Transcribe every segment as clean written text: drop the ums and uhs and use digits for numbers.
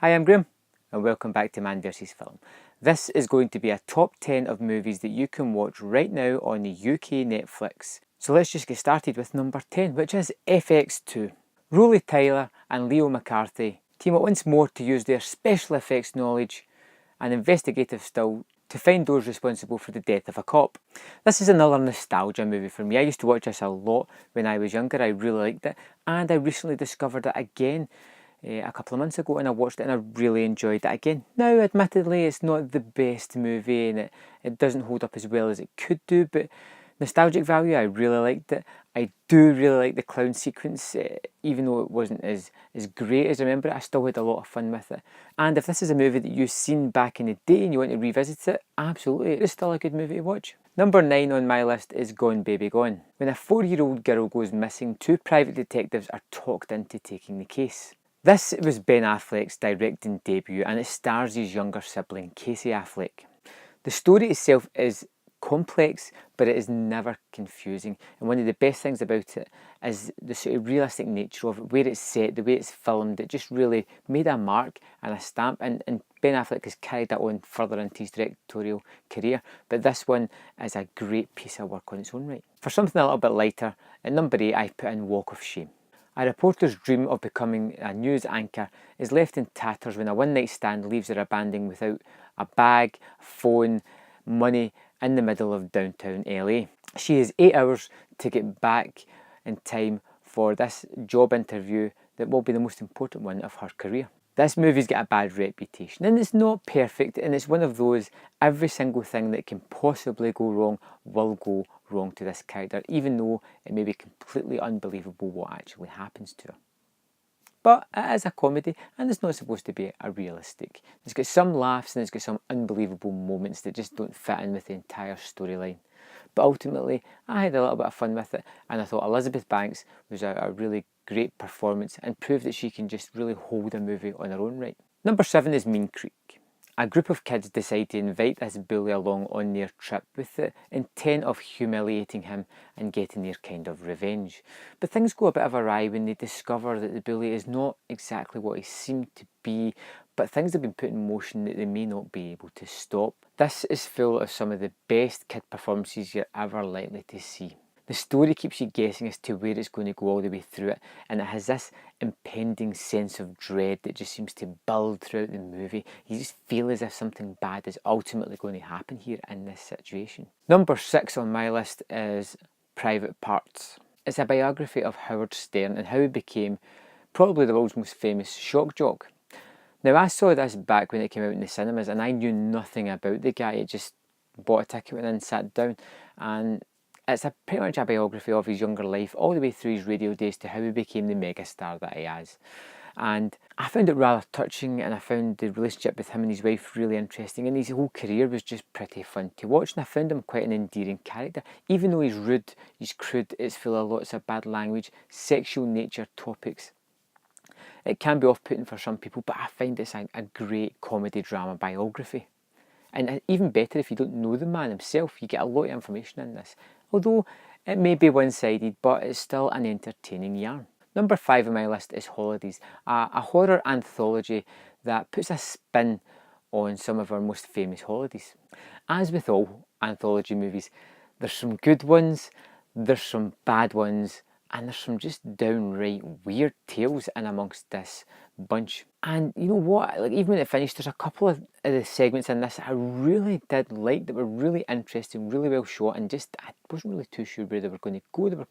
Hi, I'm Graham and welcome back to Man vs Film. This is going to be a top 10 of movies that you can watch right now on the UK Netflix. So let's just get started with number 10, which is FX2. Rolly Tyler and Leo McCarthy team up once more to use their special effects knowledge and investigative style to find those responsible for the death of a cop. This is another nostalgia movie for me. I used to watch this a lot when I was younger. I really liked it, and I recently discovered it again a couple of months ago, and I watched it and I really enjoyed it again. Now, admittedly, it's not the best movie and it doesn't hold up as well as it could do, but nostalgic value, I really liked it. I do really like the clown sequence, even though it wasn't as great as I remember it, I still had a lot of fun with it. And if this is a movie that you've seen back in the day and you want to revisit it, absolutely, it's still a good movie to watch. Number 9 on my list is Gone Baby Gone. When a 4-year-old girl goes missing, 2 private detectives are talked into taking the case. This was Ben Affleck's directing debut and it stars his younger sibling, Casey Affleck. The story itself is complex, but it is never confusing, and one of the best things about it is the sort of realistic nature of it, where it's set, the way it's filmed. It just really made a mark and a stamp, and Ben Affleck has carried that on further into his directorial career, but this one is a great piece of work on its own right. For something a little bit lighter, at number 8 I put in Walk of Shame. A reporter's dream of becoming a news anchor is left in tatters when a one-night stand leaves her abandoned without a bag, phone, money in the middle of downtown LA. She has 8 hours to get back in time for this job interview that will be the most important one of her career. This movie's got a bad reputation and it's not perfect, and it's one of those every single thing that can possibly go wrong will go wrong to this character, even though it may be completely unbelievable what actually happens to her. But it is a comedy and it's not supposed to be a realistic. It's got some laughs and it's got some unbelievable moments that just don't fit in with the entire storyline. But ultimately, I had a little bit of fun with it, and I thought Elizabeth Banks was a really great performance and proved that she can just really hold a movie on her own right. Number 7 is Mean Creek. A group of kids decide to invite this bully along on their trip with the intent of humiliating him and getting their kind of revenge. But things go a bit of awry when they discover that the bully is not exactly what he seemed to be, but things have been put in motion that they may not be able to stop. This is full of some of the best kid performances you're ever likely to see. The story keeps you guessing as to where it's going to go all the way through it, and it has this impending sense of dread that just seems to build throughout the movie. You just feel as if something bad is ultimately going to happen here in this situation. Number 6 on my list is Private Parts. It's a biography of Howard Stern and how he became probably the world's most famous shock jock. Now, I saw this back when it came out in the cinemas and I knew nothing about the guy. I just bought a ticket, went in, sat down, and it's pretty much a biography of his younger life, all the way through his radio days to how he became the megastar that he is. And I found it rather touching, and I found the relationship with him and his wife really interesting, and his whole career was just pretty fun to watch, and I found him quite an endearing character. Even though he's rude, he's crude, it's full of lots of bad language, sexual nature topics. It can be off-putting for some people, but I find it's a great comedy drama biography. And even better if you don't know the man himself, you get a lot of information in this. Although it may be one-sided, but it's still an entertaining yarn. Number 5 on my list is Holidays, a horror anthology that puts a spin on some of our most famous holidays. As with all anthology movies, there's some good ones, there's some bad ones, and there's some just downright weird tales in amongst this bunch. And you know what, like even when it finished, there's a couple of the segments in this I really did like, that were really interesting, really well shot, and just I wasn't really too sure where they were going to go.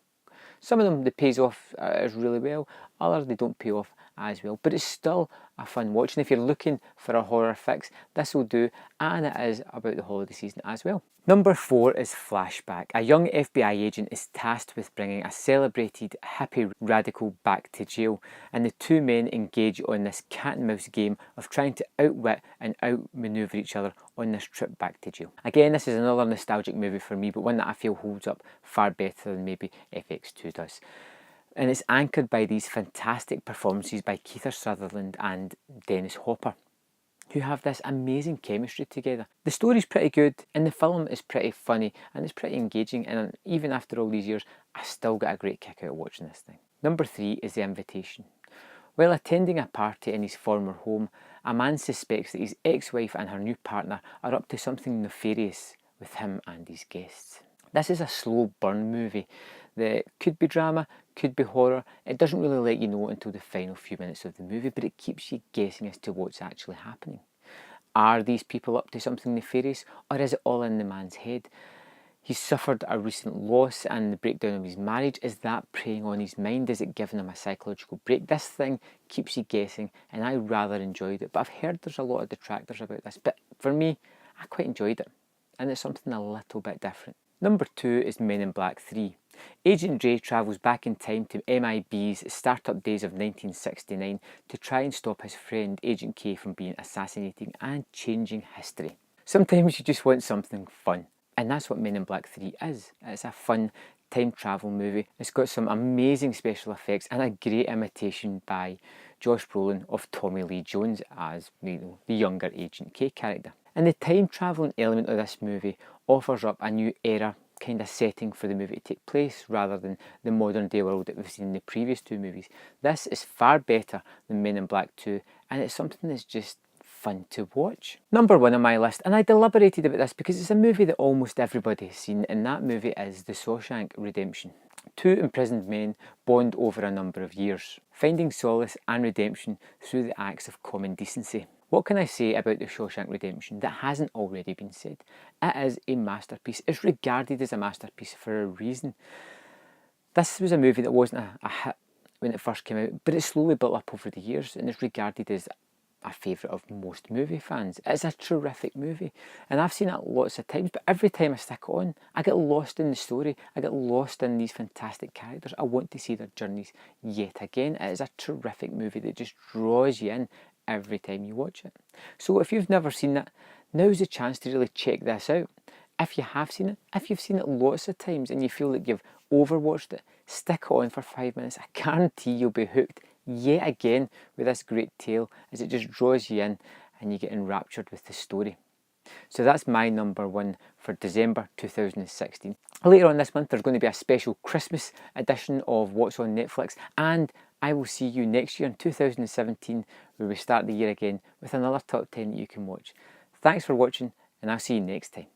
Some of them, they pays off as really well, others they don't pay off as well, but it's still a fun watch, and if you're looking for a horror fix, this will do, and it is about the holiday season as well. Number 4 is Flashback. A young FBI agent is tasked with bringing a celebrated hippie radical back to jail, and the two men engage on this cat and mouse game of trying to outwit and outmaneuver each other on this trip back to jail. Again, this is another nostalgic movie for me, but one that I feel holds up far better than maybe FX2 does. And it's anchored by these fantastic performances by Kiefer Sutherland and Dennis Hopper, who have this amazing chemistry together. The story's pretty good and the film is pretty funny and it's pretty engaging, and even after all these years, I still get a great kick out of watching this thing. Number 3 is The Invitation. While attending a party in his former home, a man suspects that his ex-wife and her new partner are up to something nefarious with him and his guests. This is a slow burn movie that could be drama, could be horror. It doesn't really let you know until the final few minutes of the movie, but it keeps you guessing as to what's actually happening. Are these people up to something nefarious, or is it all in the man's head? He's suffered a recent loss and the breakdown of his marriage. Is that preying on his mind? Is it giving him a psychological break? This thing keeps you guessing, and I rather enjoyed it. But I've heard there's a lot of detractors about this. But for me, I quite enjoyed it, and it's something a little bit different. Number 2 is Men in Black 3. Agent J travels back in time to MIB's startup days of 1969 to try and stop his friend Agent K from being assassinated and changing history. Sometimes you just want something fun. And that's what Men in Black 3 is. It's a fun time travel movie. It's got some amazing special effects and a great imitation by Josh Brolin of Tommy Lee Jones as, the younger Agent K character. And the time travelling element of this movie offers up a new era kind of setting for the movie to take place rather than the modern day world that we've seen in the previous two movies. This is far better than Men in Black 2, and it's something that's just fun to watch. Number 1 on my list, and I deliberated about this because it's a movie that almost everybody has seen, and that movie is The Shawshank Redemption. Two imprisoned men bond over a number of years, finding solace and redemption through the acts of common decency. What can I say about The Shawshank Redemption that hasn't already been said? It is a masterpiece. It's regarded as a masterpiece for a reason. This was a movie that wasn't a hit when it first came out, but it slowly built up over the years, and it's regarded as a favourite of most movie fans. It's a terrific movie, and I've seen it lots of times, but every time I stick it on, I get lost in the story, I get lost in these fantastic characters. I want to see their journeys yet again. It is a terrific movie that just draws you in every time you watch it. So if you've never seen it, now's the chance to really check this out. If you have seen it, if you've seen it lots of times and you feel like you've overwatched it, stick it on for 5 minutes. I guarantee you'll be hooked yet again with this great tale as it just draws you in and you get enraptured with the story. So that's my number 1 for December 2016. Later on this month there's going to be a special Christmas edition of What's on Netflix, and I will see you next year in 2017 where we start the year again with another top 10 that you can watch. Thanks for watching, and I'll see you next time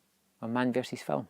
on Man vs Film.